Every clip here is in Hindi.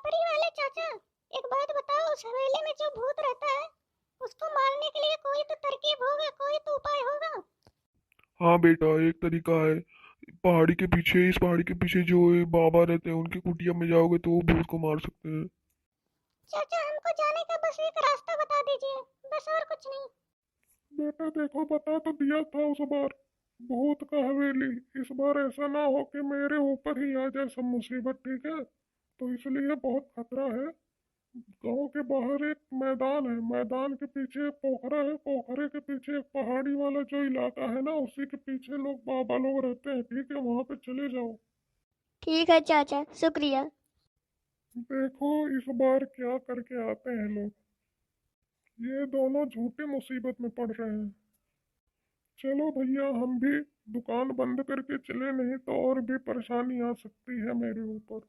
छपरी वाले चाचा, एक बात बताओ, उस हवेली में जो भूत रहता है उसको मारने के लिए कोई तो तरकीब होगा, कोई तो उपाय होगा। हाँ बेटा, एक तरीका है। पहाड़ी के पीछे, इस पहाड़ी के पीछे जो ये बाबा रहते हैं उनकी कुटिया में जाओगे तो वो भूत को मार सकते हैं। चाचा हमको जाने का बस एक रास्ता बता दीजिए, बस और कुछ नहीं। बेटा देखो, बता तो दिया था उस बार, भूत का हवेली। इस बार ऐसा ना हो कि मेरे ऊपर ही आ जाए सब मुसीबत, ठीक है? तो इसलिए बहुत खतरा है। गांव के बाहर एक मैदान है, मैदान के पीछे एक पोखरा है, पोखरे के पीछे एक पहाड़ी वाला जो इलाका है ना, उसी के पीछे लोग बाबा लोग रहते हैं, ठीक है? वहां पे चले जाओ। ठीक है चाचा, शुक्रिया। देखो इस बार क्या करके आते हैं लोग। ये दोनों झूठी मुसीबत में पड़ रहे हैं। चलो भैया, हम भी दुकान बंद करके चले, नहीं तो और भी परेशानी आ सकती है मेरे ऊपर।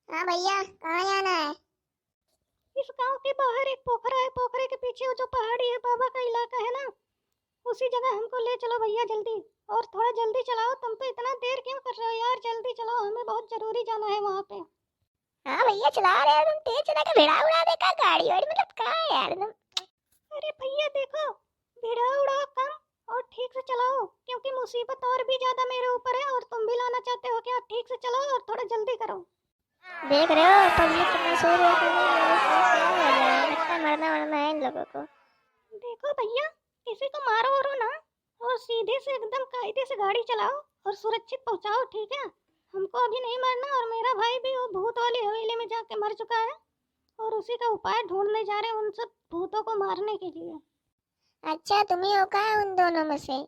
हाँ भैया, कहाँ जाना है? इस गांव के बाहर एक पोखरा है, पोखरे के पीछे वो जो पहाड़ी है, बाबा का इलाका है ना, उसी जगह हमको ले चलो भैया जल्दी। और थोड़ा जल्दी चलाओ, तुम तो इतना देर क्यों कर रहे हो यार, जल्दी चलाओ, हमें बहुत जरूरी जाना है वहाँ पे। हाँ भैया चला रहे हो, तुम तेज चला के भिड़ा उड़ा देखा गाड़ी वाड़ी, मतलब कहाँ है यार तुम। अरे भैया देखो, भिड़ा उड़ाओ कम और ठीक से चलाओ, क्योंकि मुसीबत और भी ज्यादा मेरे ऊपर है और तुम भी लाना चाहते हो क्या। ठीक से चलाओ और थोड़ा जल्दी करो। देख रहे हो पब्लिक कितना शोर है, क्या हो गया, लगता है मरना मरना है इन लोगों को। देखो भैया, किसी को मारो वारो ना, और सीधे से एकदम कायदे से गाड़ी चलाओ और सुरक्षित पहुंचाओ, ठीक है? हमको अभी नहीं मरना, और मेरा भाई भी वो भूत वाली हवेली में जाके मर चुका है और उसी का उपाय ढूंढने जा रहे हैं उन सब भूतों को मारने के लिए। अच्छा, तुम ही हो का उन दोनों में से?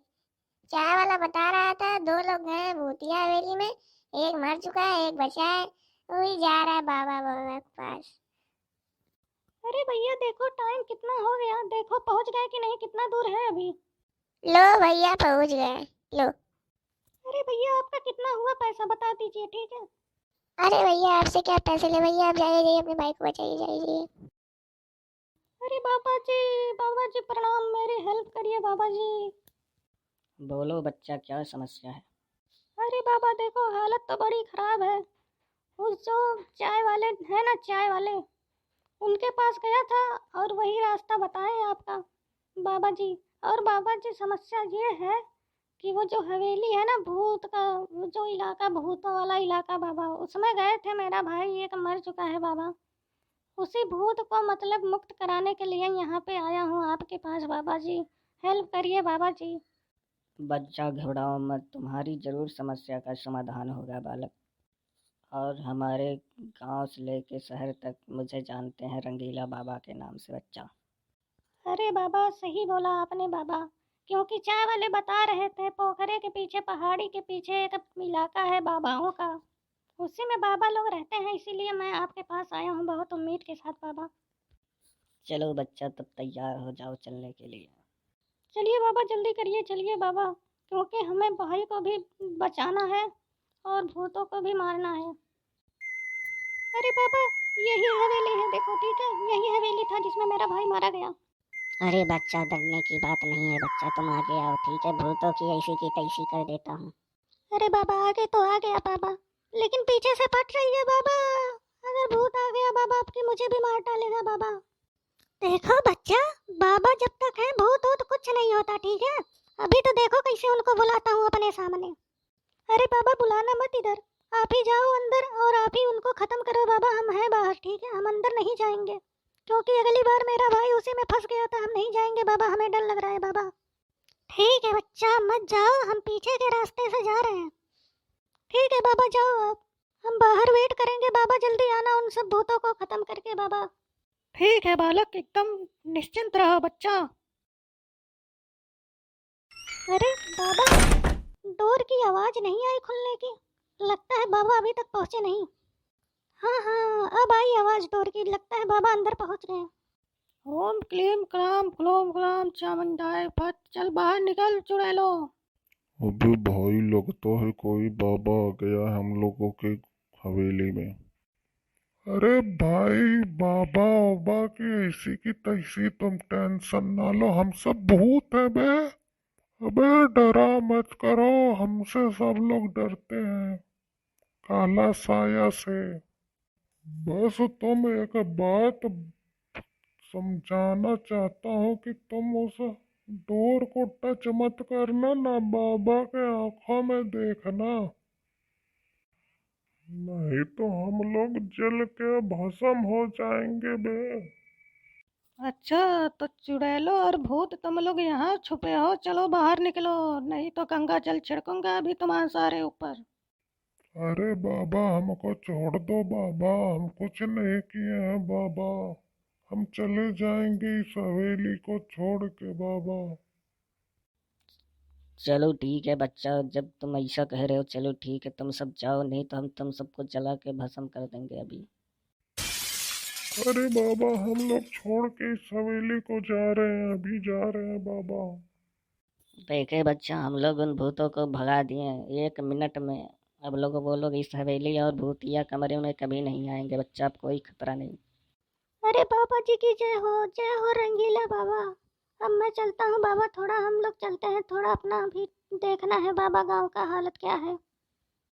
चाय वाला बता रहा था दो लोग हैं भूतिया हवेली में, एक मर चुका है एक बचा है, वही जा रहा है बाबा बाबा के पास। अरे भैया देखो टाइम कितना हो गया, देखो पहुंच गए कि नहीं, कितना दूर है अभी। लो भैया पहुंच गए, लो। अरे भैया आपका कितना हुआ पैसा बता दीजिए, ठीक है? अरे भैया आपसे क्या पैसे ले भैया, आप जाइए जाइए अपने भाई को बचाइए, जाइए। अरे बाबा जी प्रणाम, मेरी हेल्प करिए बाबा जी। बोलो बच्चा, क्या समस्या है? अरे बाबा देखो हालत तो बड़ी खराब है। उस जो चाय वाले है ना, चाय वाले, उनके पास गया था और वही रास्ता बताए आपका बाबा जी। और बाबा जी समस्या ये है कि वो जो हवेली है ना भूत का, वो जो इलाका भूतों वाला इलाका बाबा, उसमें गए थे, मेरा भाई एक मर चुका है बाबा। उसी भूत को मतलब मुक्त कराने के लिए यहाँ पे आया हूँ आपके पास बाबा जी, हेल्प करिए बाबा जी। बच्चा घबराओ मत, तुम्हारी जरूर समस्या का समाधान होगा बालक। और हमारे गांव से लेके शहर तक मुझे जानते हैं रंगीला बाबा के नाम से बच्चा। अरे बाबा सही बोला आपने बाबा, क्योंकि चाय वाले बता रहे थे पोखरे के पीछे, पहाड़ी के पीछे एक इलाका है बाबाओं का, उसी में बाबा लोग रहते हैं, इसीलिए मैं आपके पास आया हूँ बहुत उम्मीद के साथ बाबा। चलो बच्चा, तब तैयार हो जाओ चलने के लिए। चलिए बाबा जल्दी करिए, चलिए बाबा, क्योंकि हमें भाई को भी बचाना है और भूतों को भी मारना है। अरे बाबा यही हवेली है देखो, ठीक है, यही हवेली था जिसमें मेरा भाई मारा गया। अरे बच्चा, डरने की बात नहीं है बच्चा, तुम आगे आओ, ठीक है? भूतों की ऐसी की तैसी कर देता हूँ। अरे बाबा आगे तो आ गया बाबा, लेकिन पीछे से फट रही है बाबा, अगर भूत आ गया बाबा आपके मुझे भी मार डालेगा बाबा। देखो बच्चा, बाबा जब तक है भूत हो तो कुछ नहीं होता, ठीक है? अभी तो देखो कैसे उनको बुलाता हूँ अपने सामने। अरे बाबा बुलाना मत इधर, आप ही जाओ अंदर और आप ही उनको खत्म करो बाबा, हम हैं बाहर, ठीक है? हम अंदर नहीं जाएंगे, क्योंकि अगली बार मेरा भाई उसी में फंस गया था, हम नहीं जाएंगे बाबा, हमें डर लग रहा है बाबा। ठीक है बच्चा मत जाओ, हम पीछे के रास्ते से जा रहे हैं। ठीक है बाबा जाओ आप, हम बाहर वेट करेंगे बाबा, जल्दी आना उन सब भूतों को खत्म करके बाबा। ठीक है बालक, एकदम निश्चिंत रहो बच्चा। अरे बाबा, डोर की आवाज नहीं आई खुलने की, लगता है बाबा अभी तक पहुंचे नहीं। हाँ हाँ अब आई आवाज डोर की, लगता है बाबा अंदर पहुंच गए। ओम क्लीम क्लाम क्लोम क्लाम चामुंडाय फट, चल बाहर निकल चुड़ैलो। अबे भाई, लगता है कोई बाबा आ गया है हम लोगों के हवेली में। अरे भाई, बाबा ओबा की ऐसी की तैसी तुम टेंशन ना लो, हम सब भूत है बे। अबे डरा मत करो, हमसे सब लोग डरते हैं, काला साया से। बस तुम एक बात समझाना चाहता हूँ कि तुम उस डोर को टच मत करना ना, बाबा के आंखों में देखना, नहीं तो हम लोग जल के भस्म हो जाएंगे बे। अच्छा, तो चुड़ैलो और भूत तुम लोग यहाँ छुपे हो, चलो बाहर निकलो, नहीं तो गंगा जल छिड़कूंगा अभी तुम्हारे सारे ऊपर। अरे बाबा हमको छोड़ दो बाबा, हम कुछ नहीं किए हैं बाबा, हम चले जाएंगे इस हवेली को छोड़ के बाबा। चलो ठीक है बच्चा, जब तुम ऐसा कह रहे हो चलो ठीक है, तुम सब जाओ, नहीं तो हम तुम सबको जला के भस्म कर देंगे अभी। अरे बाबा हम लोग छोड़ के इस हवेली को जा रहे हैं, अभी जा रहे हैं बाबा। देखे बच्चा, हम लोग उन भूतों को भगा दिए 1 मिनट में। अब लोग वो लोग इस हवेली और भूतिया कमरे में कभी नहीं आएंगे बच्चा, अब कोई खतरा नहीं। अरे बाबा जी की जय हो रंगीला बाबा। अब मैं चलता हूँ बाबा, थोड़ा हम लोग चलते हैं, थोड़ा अपना भी देखना है बाबा, गांव का हालत क्या है।